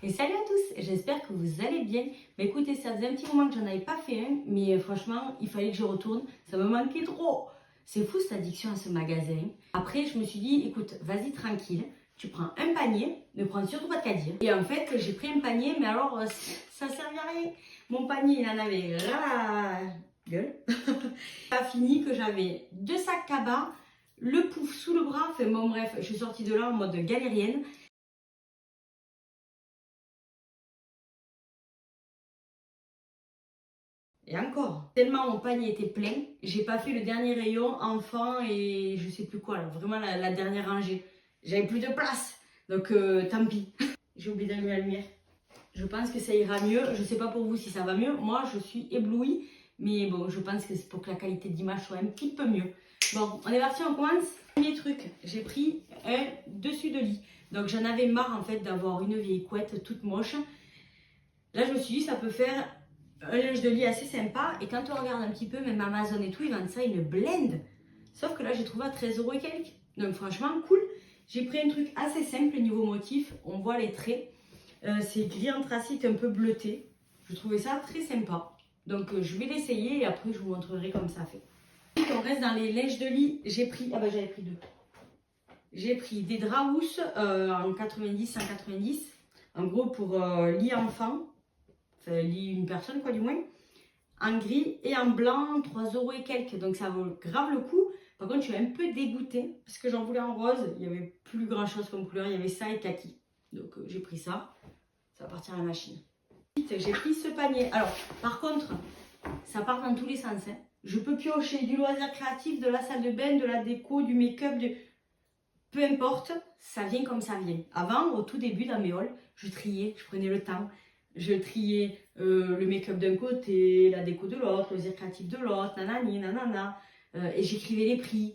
Et salut à tous, j'espère que vous allez bien. Mais écoutez, ça faisait un petit moment que j'en avais pas fait un, mais franchement, il fallait que je retourne. Ça me manquait trop. C'est fou cette addiction à ce magasin. Après, je me suis dit, écoute, vas-y tranquille. Tu prends un panier, ne prends surtout pas de caddie. Et en fait, j'ai pris un panier, mais alors, ça servait à rien. Mon panier, il en avait là la gueule. Pas fini que j'avais 2 sacs cabas, le pouf sous le bras. Enfin bon, bref, je suis sortie de là en mode galérienne. Et encore, tellement mon panier était plein, j'ai pas fait le dernier rayon enfant et je sais plus quoi, là, vraiment la dernière rangée. J'avais plus de place, donc tant pis. J'ai oublié d'allumer la lumière. Je pense que ça ira mieux. Je sais pas pour vous si ça va mieux. Moi, je suis éblouie, mais bon, je pense que c'est pour que la qualité d'image soit un petit peu mieux. Bon, on est parti, on commence. Premier truc, j'ai pris un dessus de lit. Donc j'en avais marre en fait d'avoir une vieille couette toute moche. Là, je me suis dit, ça peut faire un linge de lit assez sympa. Et quand on regarde un petit peu, même Amazon et tout, ils vendent ça une blende. Sauf que là, j'ai trouvé à 13 € et quelques. Donc franchement, cool. J'ai pris un truc assez simple niveau motif. On voit les traits. C'est gris anthracite un peu bleuté. Je trouvais ça très sympa. Donc je vais l'essayer et après, je vous montrerai comme ça fait. On reste dans les linges de lit. J'ai pris... Ah bah j'avais pris 2. J'ai pris des draps housses en 90, 190. En gros, pour lit enfant. Enfin, lit une personne quoi du moins, en gris et en blanc, 3 € et quelques, donc ça vaut grave le coup. Par contre, je suis un peu dégoûtée parce que j'en voulais en rose, il n'y avait plus grand chose comme couleur, il y avait ça et kaki. Donc j'ai pris ça, ça va partir à la machine. J'ai pris ce panier. Alors, par contre, ça part dans tous les sens. Hein. Je peux piocher du loisir créatif, de la salle de bain, de la déco, du make-up, peu importe, ça vient comme ça vient. Avant, au tout début dans mes hauls, je triais, je prenais le temps. Je triais le make-up d'un côté, la déco de l'autre, le loisir créatif de l'autre, nanani, nanana. Et j'écrivais les prix.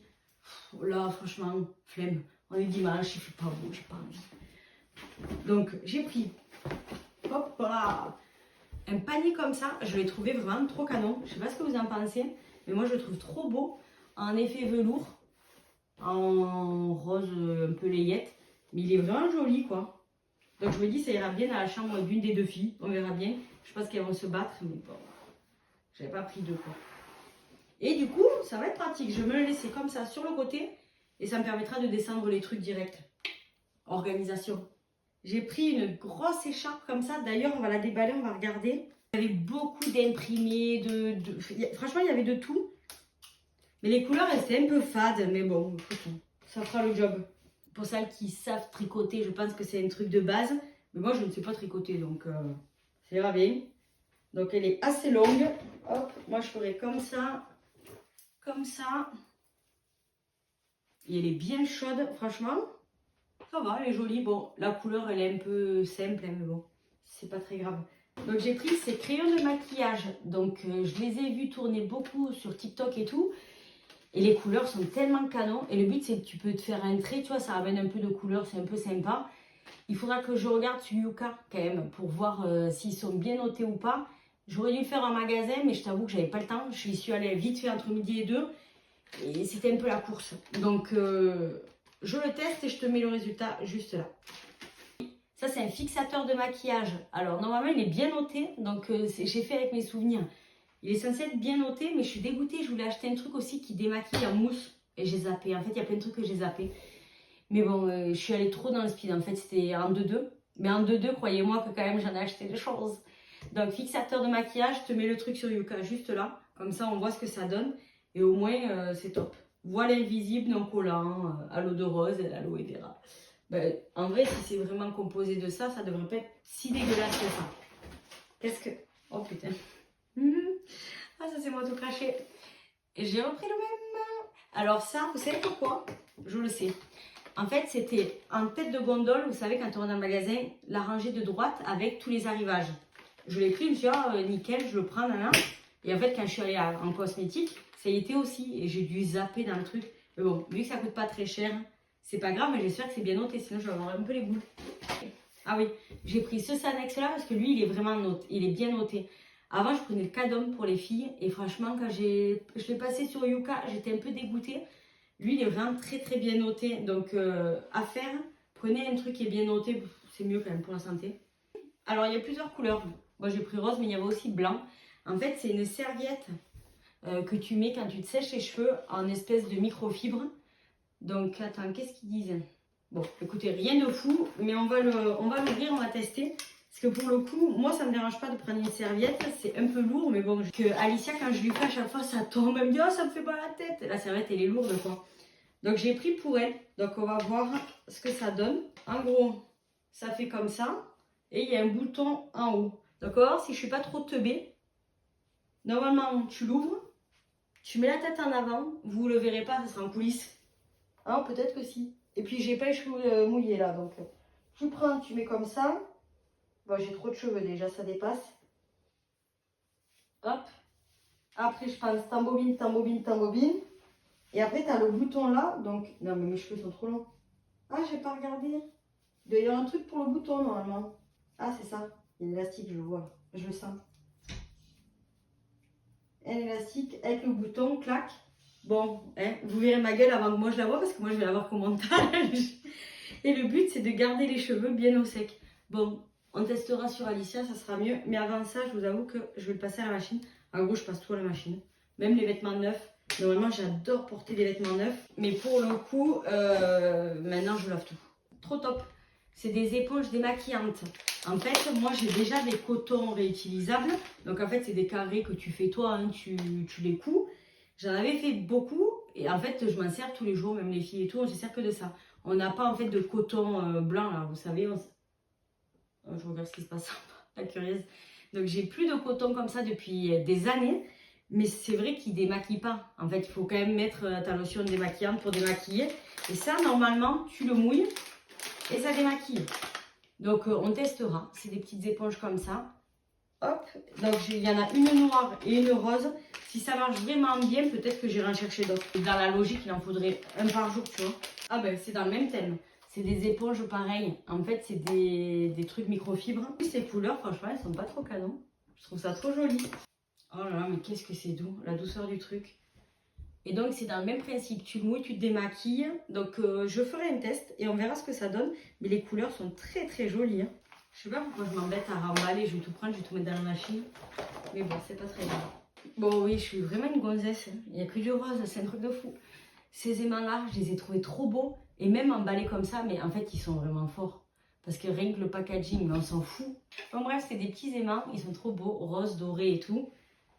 Là, franchement, flemme. On est dimanche, il fait pas beau, j'ai pas envie. Donc, j'ai pris, hop là, un panier comme ça. Je l'ai trouvé vraiment trop canon. Je sais pas ce que vous en pensez, mais moi, je le trouve trop beau. En effet velours, en rose un peu layette. Mais il est vraiment joli, quoi. Donc je me dis ça ira bien dans la chambre d'une des 2 filles, on verra bien. Je pense qu'elles vont se battre, mais bon, j'avais pas pris 2 quoi. Et du coup, ça va être pratique. Je vais me le laisser comme ça sur le côté et ça me permettra de descendre les trucs directs. Organisation. J'ai pris une grosse écharpe comme ça. D'ailleurs, on va la déballer, on va regarder. Il y avait beaucoup d'imprimés, franchement, il y avait de tout. Mais les couleurs, elles étaient un peu fades, mais bon, ça fera le job. Pour celles qui savent tricoter, je pense que c'est un truc de base. Mais moi, je ne sais pas tricoter, donc ça ira bien. Donc, elle est assez longue. Hop, moi, je ferai comme ça. Comme ça. Et elle est bien chaude, franchement. Ça va, elle est jolie. Bon, la couleur, elle est un peu simple, hein, mais bon, c'est pas très grave. Donc, j'ai pris ces crayons de maquillage. Donc, je les ai vus tourner beaucoup sur TikTok et tout. Et les couleurs sont tellement canon. Et le but, c'est que tu peux te faire un trait, tu vois, ça ramène un peu de couleur, c'est un peu sympa. Il faudra que je regarde sur Yuka, quand même, pour voir s'ils sont bien notés ou pas. J'aurais dû le faire en magasin, mais je t'avoue que j'avais pas le temps. Je suis allée vite fait entre midi et 2. Et c'était un peu la course. Donc, je le teste et je te mets le résultat juste là. Ça, c'est un fixateur de maquillage. Alors, normalement, il est bien noté. Donc, j'ai fait avec mes souvenirs. Il est censé être bien noté, mais je suis dégoûtée. Je voulais acheter un truc aussi qui démaquille en mousse. Et j'ai zappé. En fait, il y a plein de trucs que j'ai zappé. Mais bon, je suis allée trop dans le speed. En fait, c'était en 2-2. Mais en 2-2, croyez-moi que quand même, j'en ai acheté des choses. Donc, fixateur de maquillage, je te mets le truc sur Yuka juste là. Comme ça, on voit ce que ça donne. Et au moins, c'est top. Voile invisible, non collant, à l'eau de rose et à l'aloe vera. Ben, en vrai, si c'est vraiment composé de ça, ça devrait pas être si dégueulasse que ça. Qu'est-ce que... Oh putain. Ah, ça c'est moi tout craché. Et j'ai repris le même. Alors ça, vous savez pourquoi? Je le sais. En fait, c'était en tête de gondole, vous savez, quand on est dans le magasin, la rangée de droite avec tous les arrivages. Je l'ai pris, je me suis dit, ah, nickel, je le prends, là. Et en fait, quand je suis allée en cosmétique, ça y était aussi. Et j'ai dû zapper dans le truc. Mais bon, vu que ça coûte pas très cher, c'est pas grave, mais j'espère que c'est bien noté, sinon je vais avoir un peu les boules. Ah oui, j'ai pris ce Sanex là parce que lui, il est vraiment noté, il est bien noté. Avant, je prenais le Cadom pour les filles. Et franchement, quand je l'ai passé sur Yuka, j'étais un peu dégoûtée. Lui, il est vraiment très très bien noté. Donc, à faire, prenez un truc qui est bien noté. C'est mieux quand même pour la santé. Alors, il y a plusieurs couleurs. Moi, j'ai pris rose, mais il y avait aussi blanc. En fait, c'est une serviette que tu mets quand tu te sèches les cheveux en espèce de microfibre. Donc, attends, qu'est-ce qu'ils disent? Bon, écoutez, rien de fou, mais on va l'ouvrir, on va tester. Parce que pour le coup, moi, ça ne me dérange pas de prendre une serviette. C'est un peu lourd, mais bon, que Alicia, quand je lui fais à chaque fois, ça tombe. Elle me dit, oh, ça me fait pas la tête. La serviette, elle est lourde, quoi. Donc, j'ai pris pour elle. Donc, on va voir ce que ça donne. En gros, ça fait comme ça. Et il y a un bouton en haut. D'accord? Si je ne suis pas trop teubée, normalement, tu l'ouvres. Tu mets la tête en avant. Vous ne le verrez pas, ça sera en coulisses. Ah, peut-être que si. Et puis, j'ai pas les cheveux mouillés là. Donc, tu prends, tu mets comme ça. Bon, j'ai trop de cheveux déjà, ça dépasse. Hop. Après, je pense t'embobine, t'embobine, t'embobine. Et après, tu as le bouton là. Donc, non, mais mes cheveux sont trop longs. Ah, j'ai pas regardé. Il doit y avoir un truc pour le bouton normalement. Ah, c'est ça. Il y a l'élastique, je le vois. Je le sens. Un élastique avec le bouton, clac. Bon, hein, vous verrez ma gueule avant que moi je la vois parce que moi je vais la voir qu'au montage. Et le but, c'est de garder les cheveux bien au sec. Bon, on testera sur Alicia, ça sera mieux. Mais avant ça, je vous avoue que je vais le passer à la machine. En gros, je passe tout à la machine. Même les vêtements neufs. Normalement, j'adore porter des vêtements neufs. Mais pour le coup, maintenant, je lave tout. Trop top. C'est des éponges démaquillantes. En fait, moi, j'ai déjà des cotons réutilisables. Donc, en fait, c'est des carrés que tu fais toi. Hein, tu les couds. J'en avais fait beaucoup. Et en fait, je m'en sers tous les jours. Même les filles et tout, on ne se sert que de ça. On n'a pas en fait de coton blanc là, vous savez. Je regarde ce qui se passe, la curieuse. Donc j'ai plus de coton comme ça depuis des années. Mais c'est vrai qu'il démaquille pas. En fait, il faut quand même mettre ta lotion démaquillante pour démaquiller. Et ça, normalement, tu le mouilles et ça démaquille. Donc on testera. C'est des petites éponges comme ça. Hop. Donc il y en a une noire et une rose. Si ça marche vraiment bien, peut-être que j'irai en chercher d'autres. Dans la logique, il en faudrait un par jour, tu vois. Ah ben, c'est dans le même thème. C'est des éponges pareilles. En fait, c'est des trucs microfibres. Ces couleurs, franchement, elles sont pas trop canon. Je trouve ça trop joli. Oh là là, mais qu'est-ce que c'est doux. La douceur du truc. Et donc, c'est dans le même principe. Tu le mouilles, tu te démaquilles. Donc, je ferai un test et on verra ce que ça donne. Mais les couleurs sont très, très jolies. Hein. Je sais pas pourquoi je m'embête à remballer. Je vais tout prendre, je vais tout mettre dans la machine. Mais bon, c'est pas très grave. Bon, oui, je suis vraiment une gonzesse. Hein. Il n'y a que du rose, c'est un truc de fou. Ces aimants-là, je les ai trouvés trop beaux. Et même emballés comme ça, mais en fait, ils sont vraiment forts. Parce que rien que le packaging, mais on s'en fout. Bon, bref, c'est des petits aimants. Ils sont trop beaux, roses, dorés et tout.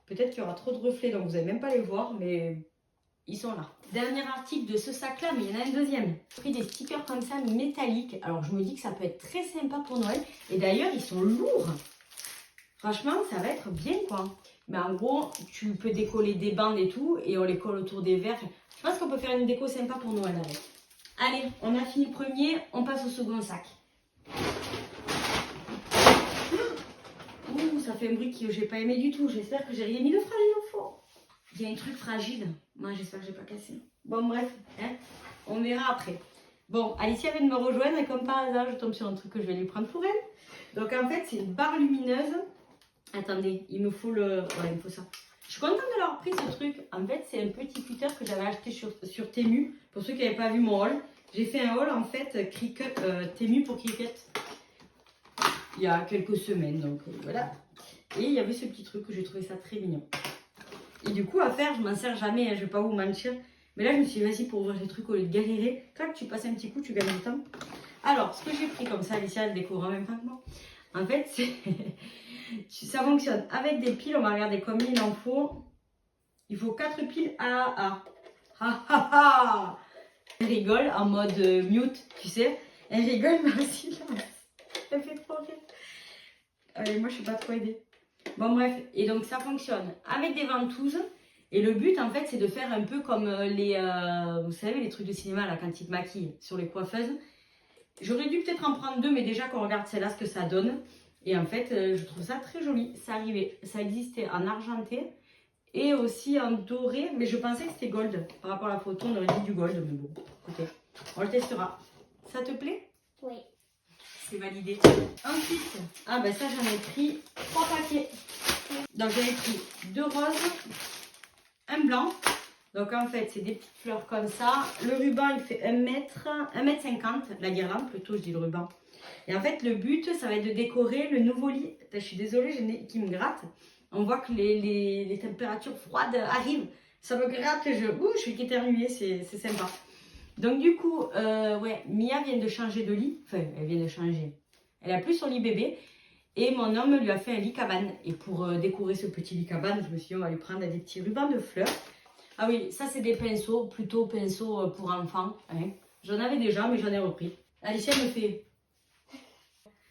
Peut-être qu'il y aura trop de reflets, donc vous n'allez même pas les voir, mais ils sont là. Dernier article de ce sac-là, mais il y en a un deuxième. J'ai pris des stickers comme ça, métalliques. Alors, je me dis que ça peut être très sympa pour Noël. Et d'ailleurs, ils sont lourds. Franchement, ça va être bien, quoi. Mais en gros, tu peux décoller des bandes et tout, et on les colle autour des verres. Je pense qu'on peut faire une déco sympa pour Noël avec. Allez, on a fini le premier, on passe au second sac. Ouh, ça fait un bruit que j'ai pas aimé du tout. J'espère que j'ai rien mis de fragile au fond. Il y a un truc fragile. Moi, j'espère que j'ai pas cassé. Bon, bref, hein, on verra après. Bon, Alicia vient de me rejoindre et comme par hasard, je tombe sur un truc que je vais lui prendre pour elle. Donc, en fait, c'est une barre lumineuse. Attendez, il me faut le... Ouais, il me faut ça. Je suis contente de l'avoir pris ce truc. En fait, c'est un petit cutter que j'avais acheté sur Temu. Pour ceux qui n'avaient pas vu mon haul. J'ai fait un haul en fait Temu pour Cricut. Il y a quelques semaines. Donc voilà. Et il y avait ce petit truc que j'ai trouvé ça très mignon. Et du coup, à faire, je m'en sers jamais. Hein, je vais pas vous mentir. Mais là, je me suis dit, vas-y, pour ouvrir les trucs au lieu de galérer. Clac, tu passes un petit coup, tu gagnes du temps. Alors, ce que j'ai pris comme ça, Alicia, elle découvre en même temps que moi. En fait, c'est... Ça fonctionne avec des piles. On va regarder combien il en faut. Il faut 4 piles AA. Ha ha ha. Elle rigole en mode mute, tu sais. Elle rigole, mais aussi là. Elle fait trop rire. Allez, moi, je ne suis pas trop aidée. Bon, bref. Et donc, ça fonctionne avec des ventouses. Et le but, en fait, c'est de faire un peu comme vous savez, les trucs de cinéma, là, quand ils te maquillent sur les coiffeuses. J'aurais dû peut-être en prendre deux, mais déjà qu'on regarde celle-là, ce que ça donne. Et en fait, je trouve ça très joli. Ça existait en argenté et aussi en doré, mais je pensais que c'était gold. Par rapport à la photo, on aurait dit du gold, mais bon, écoutez, on le testera. Ça te plaît? Oui. C'est validé. Ensuite, ah ben ça j'en ai pris 3 paquets. Donc j'en ai pris 2 roses, un blanc. Donc en fait, c'est des petites fleurs comme ça. Le ruban, il fait 1 mètre 50, la guirlande plutôt, je dis le ruban. Et en fait, le but, ça va être de décorer le nouveau lit. Je suis désolée, j'ai le nez qui me gratte. On voit que les températures froides arrivent. Ça me gratte, je suis qu'éternuée, c'est sympa. Donc du coup, ouais, Mia vient de changer de lit. Enfin, elle vient de changer. Elle a plus son lit bébé. Et mon homme lui a fait un lit cabane. Et pour décorer ce petit lit cabane, je me suis dit, on va lui prendre des petits rubans de fleurs. Ah oui, ça c'est des pinceaux, plutôt pinceaux pour enfants. Hein. J'en avais déjà, mais j'en ai repris. Alicia me fait...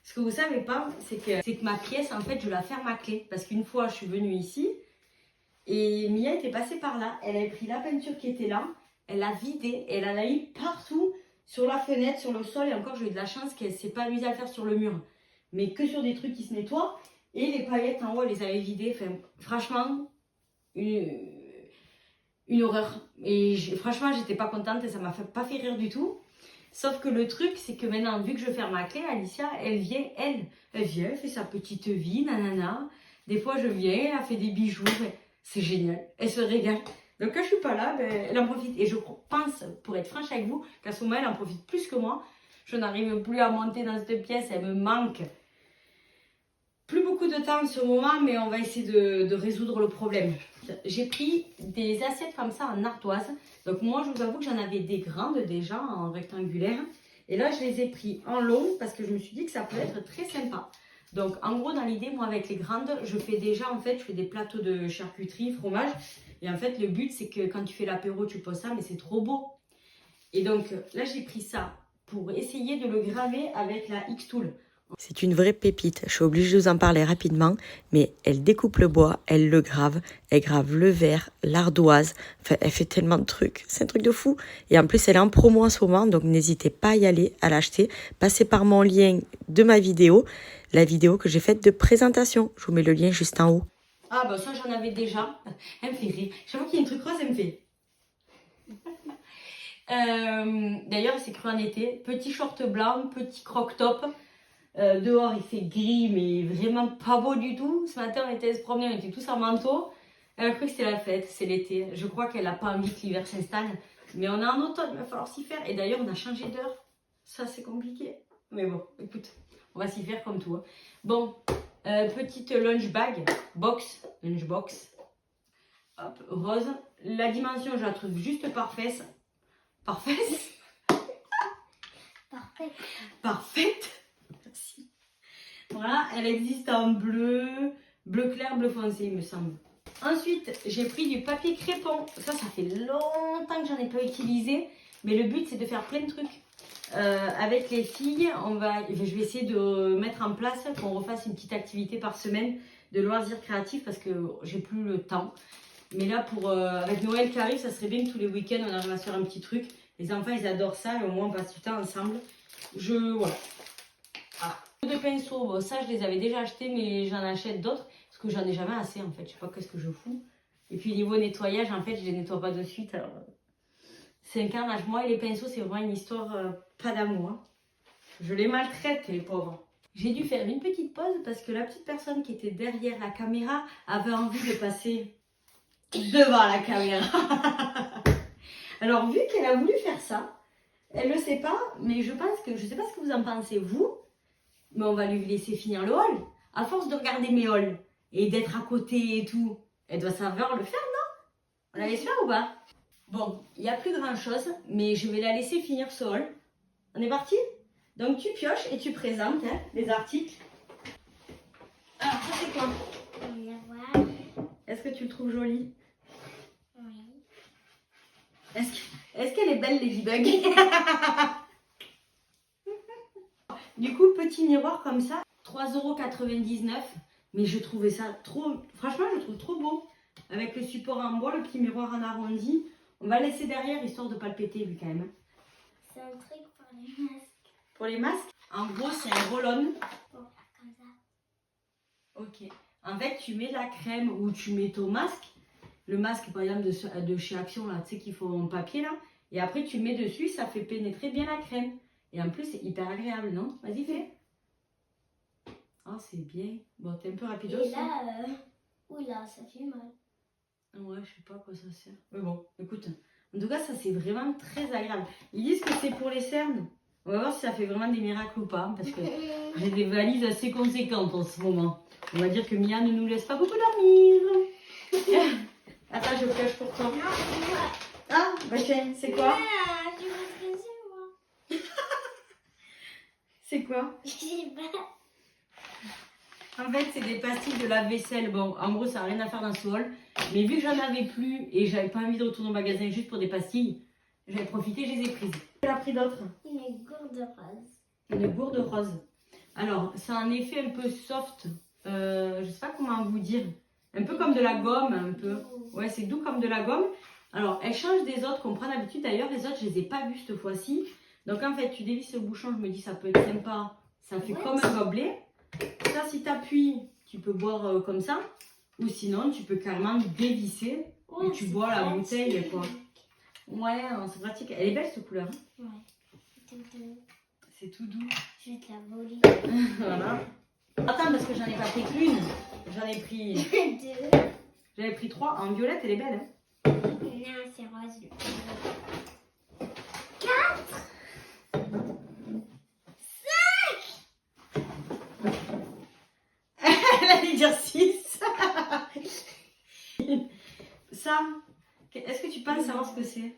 Ce que vous savez pas, c'est que ma pièce, en fait, je la ferme à clé. Parce qu'une fois, je suis venue ici, et Mia était passée par là. Elle avait pris la peinture qui était là, elle l'a vidée, et elle en a mis partout, sur la fenêtre, sur le sol. Et encore, j'ai eu de la chance qu'elle ne s'est pas amusée à le faire sur le mur. Mais que sur des trucs qui se nettoient. Et les paillettes en haut, elle les avait vidées. Enfin, franchement, une horreur. Et franchement, j'étais pas contente et ça m'a pas fait rire du tout. Sauf que le truc, c'est que maintenant, vu que je ferme ma clé, Alicia, elle vient, elle fait sa petite vie, nanana. Des fois, je viens, elle fait des bijoux. C'est génial. Elle se régale. Donc, quand je suis pas là, ben, elle en profite. Et je pense, pour être franche avec vous, qu'à ce moment, elle en profite plus que moi. Je n'arrive plus à monter dans cette pièce, elle me manque. Plus beaucoup de temps en ce moment, mais on va essayer de résoudre le problème. J'ai pris des assiettes comme ça en ardoise. Donc moi, je vous avoue que j'en avais des grandes déjà en rectangulaire. Et là, je les ai pris en long parce que je me suis dit que ça peut être très sympa. Donc en gros, dans l'idée, moi avec les grandes, je fais déjà en fait, je fais des plateaux de charcuterie, fromage. Et en fait, le but, c'est que quand tu fais l'apéro, tu poses ça, mais c'est trop beau. Et donc là, j'ai pris ça pour essayer de le graver avec la X-Tool. C'est une vraie pépite, je suis obligée de vous en parler rapidement, mais elle découpe le bois, elle le grave, elle grave le verre, l'ardoise, enfin elle fait tellement de trucs, c'est un truc de fou. Et en plus elle est en promo en ce moment, donc n'hésitez pas à y aller, à l'acheter, passez par mon lien de ma vidéo, la vidéo que j'ai faite de présentation, je vous mets le lien juste en haut. Ah bah ça j'en avais déjà, elle me fait rire, chaque fois qu'il y a un truc rose elle me fait... D'ailleurs c'est cru en été, petit short blanc, petit croc-top. Dehors il fait gris mais vraiment pas beau du tout. Ce matin on était se promener, on était tous en manteau. Elle a cru que c'était la fête, c'est l'été. Je crois qu'elle n'a pas envie que l'hiver s'installe. Mais on est en automne, il va falloir s'y faire. Et d'ailleurs on a changé d'heure. Ça c'est compliqué. Mais bon, écoute, on va s'y faire comme tout. Hein. Bon, petite lunchbox. Hop, rose. La dimension je la trouve juste parfaite. Parfaite. Parfaite. Merci. Voilà, elle existe en bleu, bleu clair, bleu foncé, il me semble. Ensuite, j'ai pris du papier crépon. Ça fait longtemps que j'en ai pas utilisé. Mais le but, c'est de faire plein de trucs. Avec les filles, je vais essayer de mettre en place qu'on refasse une petite activité par semaine de loisirs créatifs parce que j'ai plus le temps. Mais là, avec Noël qui arrive, ça serait bien que tous les week-ends, on arrive à se faire un petit truc. Les enfants, ils adorent ça et au moins, on passe du temps ensemble. Voilà. Ah. De pinceaux, bon, ça, je les avais déjà achetés, mais j'en achète d'autres parce que j'en ai jamais assez, en fait. Je sais pas qu'est-ce que je fous. Et puis, niveau nettoyage, en fait, je les nettoie pas de suite. Alors, c'est un carnage. Moi et les pinceaux, c'est vraiment une histoire pas d'amour. Hein. Je les maltraite, les pauvres. J'ai dû faire une petite pause parce que la petite personne qui était derrière la caméra avait envie de passer devant la caméra. Alors, vu qu'elle a voulu faire ça, elle ne le sait pas, mais je pense que, je sais pas ce que vous en pensez, vous, mais on va lui laisser finir le haul. À force de regarder mes hauls et d'être à côté et tout, elle doit savoir le faire, non? On la laisse faire ou pas? Bon, il n'y a plus grand chose, mais je vais la laisser finir ce haul. On est parti? Donc tu pioches et tu présentes hein, les articles. Alors, ça c'est quoi? Est-ce que tu le trouves joli? Oui. Est-ce qu'elle est belle, Ladybug? Du coup, petit miroir comme ça, 3,99 €. Mais je trouvais ça trop... Franchement, je le trouve trop beau. Avec le support en bois, le petit miroir en arrondi. On va le laisser derrière, histoire de ne pas le péter, lui, quand même. C'est un truc pour les masques. Pour les masques, en gros, c'est un roll-on. Pour faire comme ça. Ok. En fait, tu mets la crème ou tu mets ton masque. Le masque, par exemple, de chez Action, là, tu sais, qu'il faut en papier, là. Et après, tu mets dessus, ça fait pénétrer bien la crème. Et en plus, c'est hyper agréable, non? Vas-y, fais. Ah, c'est bien. Bon, t'es un peu rapide Et aussi. là, oula, ça fait mal. Ouais, je sais pas à quoi ça sert. Mais bon, écoute. En tout cas, ça, c'est vraiment très agréable. Ils disent que c'est pour les cernes. On va voir si ça fait vraiment des miracles ou pas, parce que j'ai des valises assez conséquentes en ce moment. On va dire que Mia ne nous laisse pas beaucoup dormir. Attends, je cache pour toi. Non, moi. Ah, bah tiens, c'est quoi? Ah, je veux que c'est moi. C'est quoi? Je sais pas. En fait, c'est des pastilles de lave-vaisselle. Bon, en gros, ça n'a rien à faire dans ce haul. Mais vu que j'en avais plus et j'avais pas envie de retourner au magasin juste pour des pastilles, j'ai profité, je les ai prises. Quelle a pris d'autres? Une gourde rose. Une gourde rose. Alors, c'est un effet un peu soft. Je sais pas comment vous dire. Un peu comme de la gomme, un peu. Ouais, c'est doux comme de la gomme. Alors, elle change des autres qu'on prend d'habitude. D'ailleurs, les autres, je les ai pas vues cette fois-ci. Donc, en fait, tu dévisses le bouchon. Je me dis, ça peut être sympa. Ça fait comme un gobelet. Ça, si tu appuies, tu peux boire comme ça. Ou sinon, tu peux carrément dévisser et tu bois la bouteille, quoi. Ouais, c'est pratique. Elle est belle, cette couleur. Hein. Ouais. C'est tout doux. Je vais te la voler. Voilà. Attends, parce que j'en ai pas pris qu'une. J'en ai pris... Deux. J'avais pris 3. En violette, elle est belle. Hein. Non, c'est rose. 4. Elle allait dire 6. Ça, est-ce que tu penses savoir ce que c'est?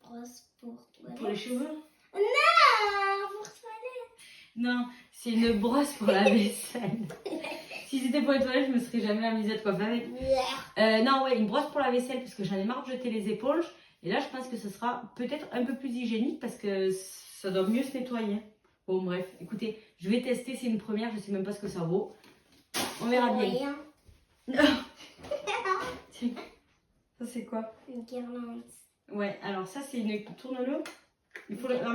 Brosse pour toi. Pour les cheveux? Non, pour toilette. Non, c'est une brosse pour la vaisselle. Si c'était pour les toilettes, je me serais jamais amusée de quoi faire avec. Non, ouais, une brosse pour la vaisselle parce que j'en ai marre de jeter les éponges. Et là, je pense que ce sera peut-être un peu plus hygiénique parce que ça doit mieux se nettoyer. Bon, bref, écoutez, je vais tester. C'est une première, je sais même pas ce que ça vaut. On verra bien. Ça, c'est quoi? Une guirlande. Ouais, alors ça, c'est une tourne-le. En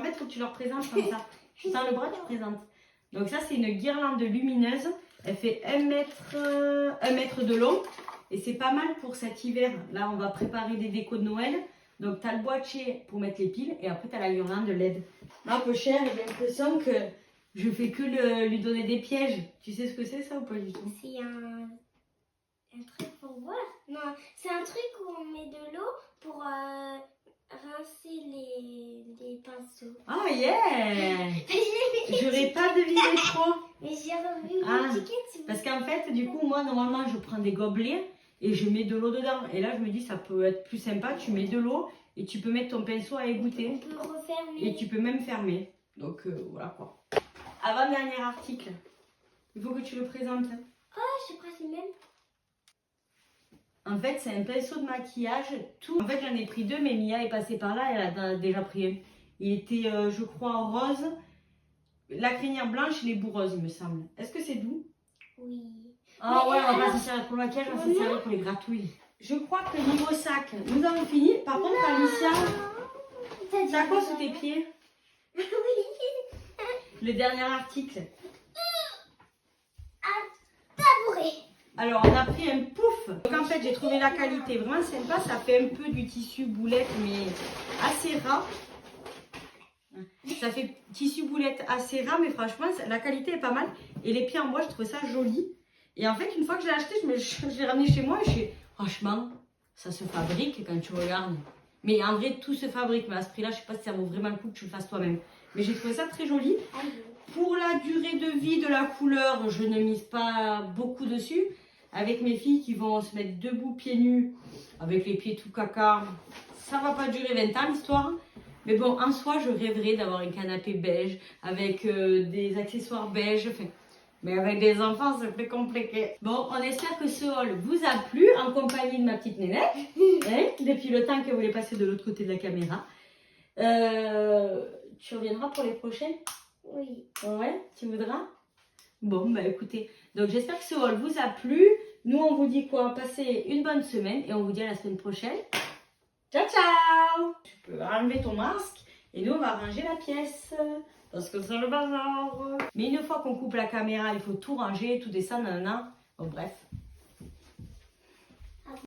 fait, il faut que tu leur présentes comme ça. Tu tends le bras, tu présentes. Donc ça, c'est une guirlande lumineuse. Elle fait 1 mètre de long. Et c'est pas mal pour cet hiver. Là, on va préparer des décos de Noël. Donc, tu as le boîtier pour mettre les piles. Et après, tu as la guirlande de LED. Un peu cher, j'ai l'impression que je fais que lui donner des pièges. Tu sais ce que c'est, ça, ou pas du tout? C'est un truc pour boire. Non, c'est un truc où on met de l'eau pour rincer les pinceaux. Oh yeah! J'aurais pas deviné trop. Mais j'ai revu Ah, l'étiquette. parce qu'en fait, du coup, moi, normalement, je prends des gobelets et je mets de l'eau dedans. Et là, je me dis, ça peut être plus sympa. Tu mets de l'eau et tu peux mettre ton pinceau à On égoutter. peut refermer. Et tu peux même fermer. Donc, voilà quoi. Avant-dernier article. Il faut que tu le présentes. Je crois que c'est le même. En fait, c'est un pinceau de maquillage. En fait, j'en ai pris 2, mais Mia est passée par là. Elle en a déjà pris un. Il était, je crois, en rose. La crinière blanche, il est bourreuse, il me semble. Est-ce que c'est doux? Oui. Ah Mais ouais, on va alors- pas s'en servir pour le maquillage, on va s'en servir pour les gratouilles. Je crois que niveau sac, nous avons fini. Par contre, Alicia, t'as quoi sous tes pieds? Oui. Le dernier article. Tabouret. Alors, on a pris un pouf. Donc, en fait, j'ai trouvé la qualité vraiment sympa. Ça fait un peu du tissu boulette, mais assez ras. Ça fait tissu boulette assez ras, mais franchement, la qualité est pas mal. Et les pieds en bois, je trouve ça joli. Et en fait, une fois que je l'ai acheté, je l'ai ramené chez moi et je suis franchement, ça se fabrique quand tu regardes. Mais en vrai, tout se fabrique. Mais à ce prix-là, je sais pas si ça vaut vraiment le coup que tu le fasses toi-même. Mais j'ai trouvé ça très joli. Pour la durée de vie de la couleur, je ne mise pas beaucoup dessus. Avec mes filles qui vont se mettre debout pieds nus, avec les pieds tout caca, ça va pas durer 20 ans l'histoire. Mais bon, en soi, je rêverais d'avoir un canapé beige avec des accessoires beige. Enfin, mais avec des enfants, c'est plus compliqué. Bon, on espère que ce haul vous a plu en compagnie de ma petite nénette, hein, depuis le temps qu'elle voulait passer de l'autre côté de la caméra. Tu reviendras pour les prochaines? Oui. Ouais, tu voudras? Bon, bah écoutez, donc j'espère que ce haul vous a plu. Nous, on vous dit quoi? Passez une bonne semaine et on vous dit à la semaine prochaine. Ciao, ciao! Tu peux enlever ton masque et nous, on va ranger la pièce. Parce que c'est le bazar. Mais une fois qu'on coupe la caméra, il faut tout ranger, tout descendre, nanana. Bon, bref.